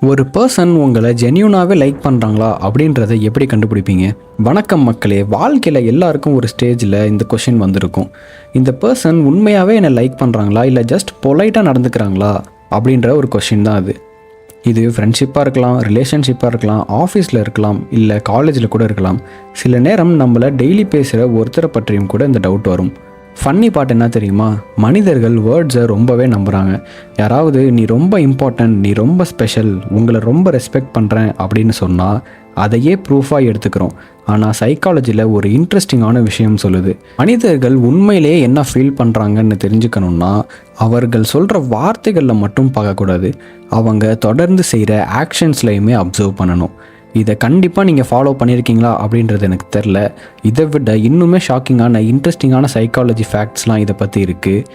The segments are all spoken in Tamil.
ஒரு பர்சன் உங்களை ஜென்யூனாகவே லைக் பண்ணுறாங்களா அப்படின்றத எப்படி கண்டுபிடிப்பீங்க? வணக்கம் மக்களே, வாழ்க்கையில் எல்லாருக்கும் ஒரு ஸ்டேஜில் இந்த கொஷின் வந்திருக்கும். இந்த பர்சன் உண்மையாகவே என்னை லைக் பண்ணுறாங்களா இல்லை ஜஸ்ட் பொலைட்டாக நடந்துக்கிறாங்களா அப்படின்ற ஒரு கொஷின் தான் அது. இது ஃப்ரெண்ட்ஷிப்பாக இருக்கலாம், ரிலேஷன்ஷிப்பாக இருக்கலாம், ஆஃபீஸில் இருக்கலாம், இல்லை காலேஜில் கூட இருக்கலாம். சில நேரம் நம்மளை டெய்லி பேசுகிற ஒருத்தரை பற்றியும் கூட இந்த டவுட் வரும். ஃபன்னி பார்ட் என்ன தெரியுமா? மனிதர்கள் வேர்ட்ஸை ரொம்பவே நம்புகிறாங்க. யாராவது நீ ரொம்ப இம்பார்ட்டன்ட், நீ ரொம்ப ஸ்பெஷல், உங்களை ரொம்ப ரெஸ்பெக்ட் பண்ணுறேன் அப்படின்னு சொன்னால் அதையே ப்ரூஃபாக எடுத்துக்கிறோம். ஆனால் சைக்காலஜியில் ஒரு இன்ட்ரெஸ்டிங்கான விஷயம் சொல்லுது. மனிதர்கள் உண்மையிலேயே என்ன ஃபீல் பண்ணுறாங்கன்னு தெரிஞ்சுக்கணுன்னா அவர்கள் சொல்கிற வார்த்தைகளில் மட்டும் பார்க்கக்கூடாது, அவங்க தொடர்ந்து செய்கிற ஆக்ஷன்ஸ்லையுமே அப்சர்வ் பண்ணணும். இதை கண்டிப்பாக நீங்கள் ஃபாலோ பண்ணியிருக்கீங்களா அப்படின்றது எனக்கு தெரில. இதை விட இன்னுமே ஷாக்கிங்கான இன்ட்ரெஸ்டிங்கான சைக்காலஜி ஃபேக்ட்ஸ்லாம் இதை பற்றி இருக்குது.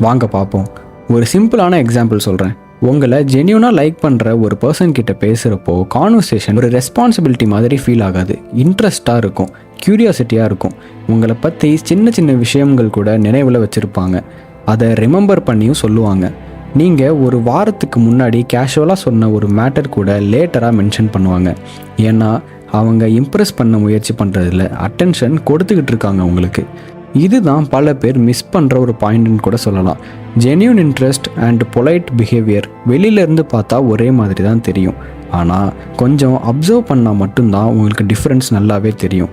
வாங்க பார்ப்போம். ஒரு சிம்பிளான எக்ஸாம்பிள் சொல்கிறேன். உங்களை ஜென்யூனாக லைக் பண்ணுற ஒரு பர்சன் கிட்ட பேசுகிறப்போ கான்வர்சேஷன் ஒரு ரெஸ்பான்சிபிலிட்டி மாதிரி ஃபீல் ஆகாது. இன்ட்ரெஸ்ட்டாக இருக்கும், க்யூரியாசிட்டியாக இருக்கும். உங்களை பற்றி சின்ன சின்ன விஷயங்கள் கூட நினைவில் வச்சுருப்பாங்க, அதை ரிமெம்பர் பண்ணியும் சொல்லுவாங்க. நீங்கள் ஒரு வாரத்துக்கு முன்னாடி கேஷுவலாக சொன்ன ஒரு மேட்டர் கூட லேட்டராக மென்ஷன் பண்ணுவாங்க. ஏன்னா அவங்க இம்ப்ரெஸ் பண்ண முயற்சி பண்ணுறதில்ல, அட்டென்ஷன் கொடுத்துக்கிட்டு இருக்காங்க உங்களுக்கு. இதுதான் பல பேர் மிஸ் பண்ணுற ஒரு பாயிண்ட்னு கூட சொல்லலாம். Genuine interest and polite behaviour வெளியிலேருந்து பார்த்தா ஒரே மாதிரி தான் தெரியும். ஆனால் கொஞ்சம் அப்சர்வ் பண்ணால் மட்டும்தான் உங்களுக்கு டிஃப்ரென்ஸ் நல்லாவே தெரியும்.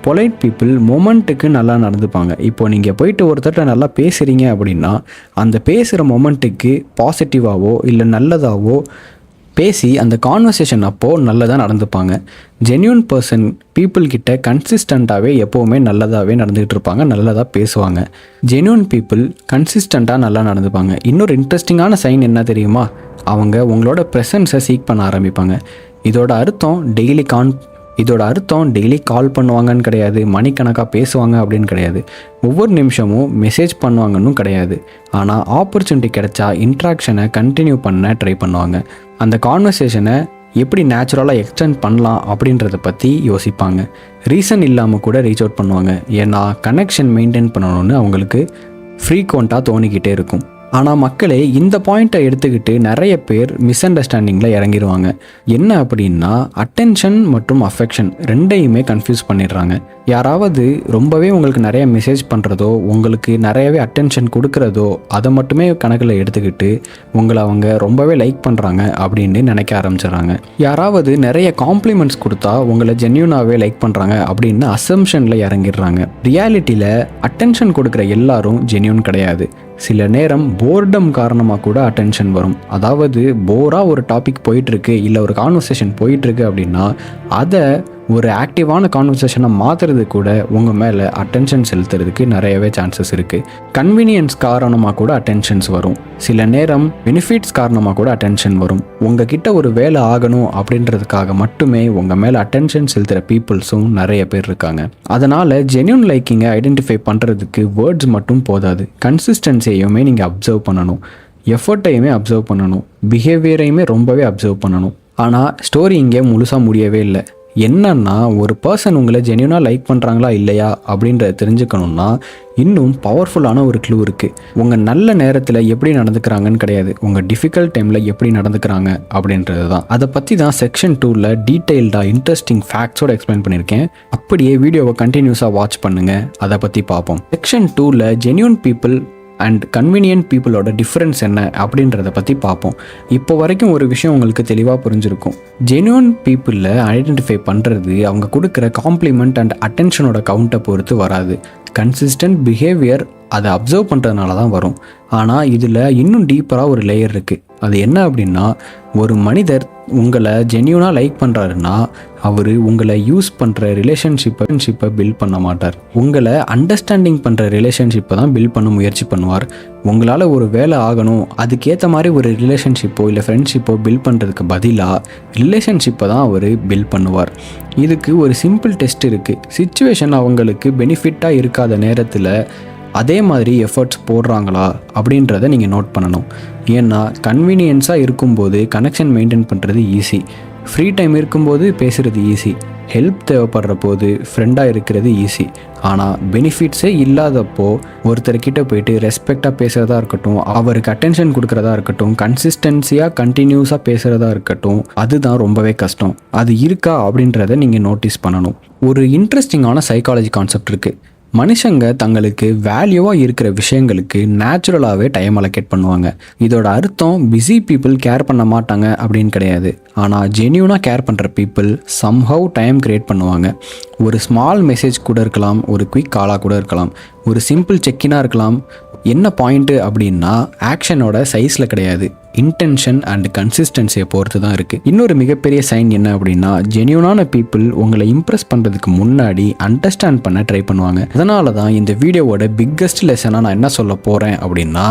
பொலைட் பீப்புள் மொமெண்ட்டுக்கு நல்லா நடந்துப்பாங்க. இப்போ நீங்கள் போயிட்டு ஒருத்தர்கிட்ட நல்லா பேசுகிறீங்க அப்படின்னா அந்த பேசுகிற மொமெண்ட்டுக்கு பாசிட்டிவாகவோ இல்லை நல்லதாகவோ பேசி அந்த கான்வர்சேஷன் அப்போது நல்லதாக நடந்துப்பாங்க. ஜென்யூன் பர்சன் பீப்புள்கிட்ட கன்சிஸ்டண்ட்டாகவே எப்போவுமே நல்லதாகவே நடந்துகிட்டு இருப்பாங்க, நல்லதாக பேசுவாங்க. ஜென்யூன் பீப்புள் கன்சிஸ்டண்ட்டாக நல்லா நடந்துப்பாங்க. இன்னொரு இன்ட்ரெஸ்டிங்கான சைன் என்ன தெரியுமா? அவங்க உங்களோட ப்ரெசன்ஸை சீக் பண்ண ஆரம்பிப்பாங்க. இதோட அர்த்தம் டெய்லி கால் பண்ணுவாங்கன்னு கிடையாது, மணிக்கணக்காக பேசுவாங்க அப்படின்னு கிடையாது, ஒவ்வொரு நிமிஷமும் மெசேஜ் பண்ணுவாங்கன்னு கிடையாது. ஆனால் ஆப்பர்ச்சுனிட்டி கிடைச்சா இன்ட்ராக்ஷனை கண்டினியூ பண்ண ட்ரை பண்ணுவாங்க. அந்த கான்வர்சேஷனை எப்படி நேச்சுரலாக எக்ஸ்டெண்ட் பண்ணலாம் அப்படின்றத பற்றி யோசிப்பாங்க. ரீசன் இல்லாமல் கூட ரீச் அவுட் பண்ணுவாங்க. ஏன்னா கனெக்ஷன் மெயின்டைன் பண்ணணும்னு அவங்களுக்கு ஃப்ரீக்வெண்ட்டாக தோணிக்கிட்டே இருக்கும். ஆனால் மக்களே, இந்த பாயிண்ட்டை எடுத்துக்கிட்டு நிறைய பேர் மிஸ் அண்டர்ஸ்டாண்டிங்கில் இறங்கிடுவாங்க. என்ன அப்படின்னா அட்டென்ஷன் மற்றும் அஃபெக்ஷன் ரெண்டையுமே கன்ஃபியூஸ் பண்ணிடுறாங்க. யாராவது ரொம்பவே உங்களுக்கு நிறைய மெசேஜ் பண்ணுறதோ, உங்களுக்கு நிறையவே அட்டென்ஷன் கொடுக்குறதோ, அதை மட்டுமே கணக்கில் எடுத்துக்கிட்டு உங்களை அவங்க ரொம்பவே லைக் பண்ணுறாங்க அப்படின்னு நினைக்க ஆரம்பிச்சிடுறாங்க. யாராவது நிறைய காம்ப்ளிமெண்ட்ஸ் கொடுத்தா உங்களை ஜென்யூனாகவே லைக் பண்ணுறாங்க அப்படின்னு அசம்ஷனில் இறங்கிடுறாங்க. ரியாலிட்டியில் அட்டென்ஷன் கொடுக்குற எல்லாரும் ஜென்யூன் கிடையாது. சில நேரம் போர்டம் காரணமாக கூட அட்டென்ஷன் வரும். அதாவது போராக ஒரு டாபிக் போயிட்டுருக்கு, இல்லை ஒரு கான்வர்சேஷன் போயிட்டுருக்கு அப்படின்னா அதை ஒரு ஆக்டிவான கான்வர்சேஷனாக மாற்றுறது கூட உங்கள் மேலே அட்டென்ஷன் செலுத்துறதுக்கு நிறையவே சான்சஸ் இருக்குது. கன்வீனியன்ஸ் காரணமாக கூட அட்டென்ஷன்ஸ் வரும். சில நேரம் பெனிஃபிட்ஸ் காரணமாக கூட அட்டென்ஷன் வரும். உங்ககிட்ட ஒரு வேலை ஆகணும் அப்படின்றதுக்காக மட்டுமே உங்கள் மேலே அட்டென்ஷன் செலுத்துகிற பீப்புள்ஸும் நிறைய பேர் இருக்காங்க. அதனால் ஜென்யூன் லைக்கிங்கை ஐடென்டிஃபை பண்ணுறதுக்கு வேர்ட்ஸ் மட்டும் போதாது, கன்சிஸ்டன்சியையுமே நீங்கள் அப்சர்வ் பண்ணணும், எஃபர்ட்டையுமே அப்சர்வ் பண்ணணும், பிஹேவியரையுமே ரொம்பவே அப்சர்வ் பண்ணணும். ஆனால் ஸ்டோரி இங்கே முழுசாக முடியவே இல்லை. என்னன்னா, ஒரு பர்சன் உங்களை ஜென்யூனாக லைக் பண்ணுறாங்களா இல்லையா அப்படின்றத தெரிஞ்சுக்கணுன்னா இன்னும் பவர்ஃபுல்லான ஒரு க்ளூ இருக்குது. உங்கள் நல்ல நேரத்தில் எப்படி நடந்துக்கிறாங்கன்னு கிடையாது, உங்கள் டிஃபிகல்ட் டைமில் எப்படி நடந்துக்கிறாங்க அப்படின்றது தான். அதை பற்றி தான் செக்ஷன் 2ல் டீட்டெயில்டாக இன்ட்ரெஸ்டிங் ஃபேக்ட்ஸோடு எக்ஸ்பிளைன் பண்ணியிருக்கேன். அப்படியே வீடியோவை கண்டினியூஸாக வாட்ச் பண்ணுங்கள், அதை பற்றி பார்ப்போம். செக்ஷன் 2ல் ஜென்யூன் பீப்புள் அண்ட் கன்வீனியன்ட் பீப்புளோட டிஃப்ரென்ஸ் என்ன அப்படின்றத பற்றி பார்ப்போம். இப்போ வரைக்கும் ஒரு விஷயம் உங்களுக்கு தெளிவாக புரிஞ்சிருக்கும். ஜென்யூன் பீப்புளில் ஐடென்டிஃபை பண்ணுறது அவங்க கொடுக்குற காம்ப்ளிமெண்ட் அண்ட் அட்டென்ஷனோட கவுண்ட்டை பொறுத்து வராது. கன்சிஸ்டன்ட் பிஹேவியர் அதை அப்சர்வ் பண்ணுறதுனால தான் வரும். ஆனால் இதில் இன்னும் டீப்பராக ஒரு லேயர் இருக்குது. அது என்ன அப்படின்னா, ஒரு மனிதர் உங்களை ஜென்யூனாக லைக் பண்ணுறாருன்னா அவர் உங்களை யூஸ் பண்ணுற ரிலேஷன்ஷிப்பை பில்ட் பண்ண மாட்டார். உங்களை அண்டர்ஸ்டாண்டிங் பண்ணுற ரிலேஷன்ஷிப்பை தான் பில்ட் பண்ண முயற்சி பண்ணுவார். உங்களால் ஒரு வேலை ஆகணும், அதுக்கேற்ற மாதிரி ஒரு ரிலேஷன்ஷிப்போ இல்லை ஃப்ரெண்ட்ஷிப்போ பில்ட் பண்ணுறதுக்கு பதிலாக ரிலேஷன்ஷிப்பை தான் அவர் பில்ட் பண்ணுவார். இதுக்கு ஒரு சிம்பிள் டெஸ்ட் இருக்குது. சிச்சுவேஷன் அவங்களுக்கு பெனிஃபிட்டாக இருக்காத நேரத்தில் அதே மாதிரி எஃபர்ட்ஸ் போடுறாங்களா அப்படின்றத நீங்கள் நோட் பண்ணணும். ஏன்னா கன்வீனியன்ஸாக இருக்கும்போது கனெக்ஷன் மெயின்டைன் பண்ணுறது ஈஸி, ஃப்ரீ டைம் இருக்கும்போது பேசுகிறது ஈஸி, ஹெல்ப் தேவைப்படுற போது ஃப்ரெண்டாக இருக்கிறது ஈஸி. ஆனால் பெனிஃபிட்ஸே இல்லாதப்போ ஒருத்தர்கிட்ட போயிட்டு ரெஸ்பெக்டாக பேசுகிறதா இருக்கட்டும், அவருக்கு அட்டென்ஷன் கொடுக்குறதா இருக்கட்டும், கன்சிஸ்டன்சியாக கண்டினியூஸாக பேசுகிறதா இருக்கட்டும், அதுதான் ரொம்பவே கஷ்டம். அது இருக்கா அப்படின்றத நீங்கள் நோட்டீஸ் பண்ணணும். ஒரு இன்ட்ரெஸ்டிங்கான சைக்காலஜி கான்செப்ட் இருக்குது. மனுஷங்க தங்களுக்கு வேல்யூவாக இருக்கிற விஷயங்களுக்கு நேச்சுரலாகவே டைம் அலோகேட் பண்ணுவாங்க. இதோட அர்த்தம் பிஸி பீப்புள் கேர் பண்ண மாட்டாங்க அப்படின்னு கிடையாது. ஆனால் ஜென்யூனாக கேர் பண்ணுற பீப்புள் சம்ஹவ் டைம் கிரியேட் பண்ணுவாங்க. ஒரு ஸ்மால் மெசேஜ் கூட இருக்கலாம், ஒரு குயிக் காலாக கூட இருக்கலாம், ஒரு சிம்பிள் செக்கினாக இருக்கலாம். என்ன பாயிண்ட்டு அப்படின்னா ஆக்ஷனோட சைஸில் கிடையாது, இன்டென்ஷன் அண்ட் கன்சிஸ்டன்சியை பொறுத்து தான் இருக்குது. இன்னொரு மிகப்பெரிய சைன் என்ன அப்படின்னா ஜென்யூனான பீப்புள் உங்களை இம்ப்ரெஸ் பண்ணுறதுக்கு முன்னாடி அண்டர்ஸ்டாண்ட் பண்ண ட்ரை பண்ணுவாங்க. அதனால தான் இந்த வீடியோவோட பிக்கஸ்ட் லெசனாக நான் என்ன சொல்ல போகிறேன் அப்படின்னா,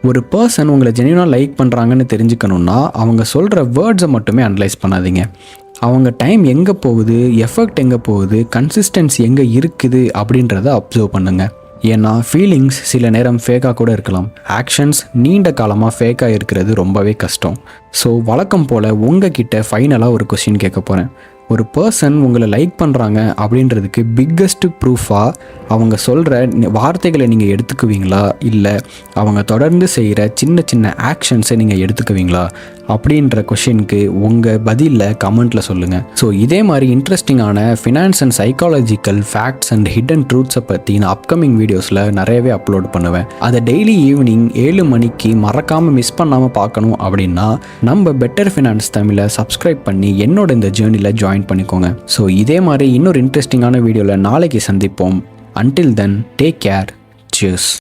ஒரு பர்சன் உங்களை ஜென்யூனாக லைக் பண்ணுறாங்கன்னு தெரிஞ்சுக்கணுன்னா அவங்க சொல்கிற வேர்ட்ஸை மட்டுமே அனலைஸ் பண்ணாதீங்க. அவங்க டைம் எங்கே போகுது, எஃபெக்ட் எங்கே போகுது, கன்சிஸ்டன்சி எங்கே இருக்குது அப்படின்றத அப்சர்வ் பண்ணுங்கள். ஏன்னா ஃபீலிங்ஸ் சில நேரம் ஃபேக்காக கூட இருக்கலாம், ஆக்ஷன்ஸ் நீண்ட காலமாக ஃபேக்காக இருக்கிறது ரொம்பவே கஷ்டம். ஸோ வழக்கம் போல் உங்ககிட்ட ஃபைனலாக ஒரு கொஸ்டின் கேட்க போகிறேன். ஒரு பர்சன் உங்களை லைக் பண்ணுறாங்க அப்படின்றதுக்கு பிக்கஸ்ட் ப்ரூஃபாக அவங்க சொல்கிற வார்த்தைகளை நீங்கள் எடுத்துக்குவீங்களா, இல்லை அவங்க தொடர்ந்து செய்கிற சின்ன சின்ன ஆக்ஷன்ஸை நீங்கள் எடுத்துக்குவீங்களா அப்படின்ற கொஷினுக்கு உங்கள் பதிலில் கமெண்ட்டில் சொல்லுங்கள். ஸோ இதே மாதிரி இன்ட்ரெஸ்டிங்கான finance and psychological facts and hidden ட்ரூத்ஸை பற்றி நான் அப்கமிங் வீடியோஸில் நிறையவே அப்லோட் பண்ணுவேன். அதை டெய்லி ஈவினிங் 7 மணிக்கு மறக்காமல் மிஸ் பண்ணாமல் பார்க்கணும் அப்படின்னா நம்ம பெட்டர் ஃபினான்ஸ் தமிழை சப்ஸ்கிரைப் பண்ணி என்னோட இந்த ஜேர்னியில் ஜாயின் பண்ணிக்கோங்க. ஸோ இதே மாதிரி இன்னொரு இன்ட்ரெஸ்டிங்கான வீடியோவில் நாளைக்கு சந்திப்போம். Until then, take care. Cheers.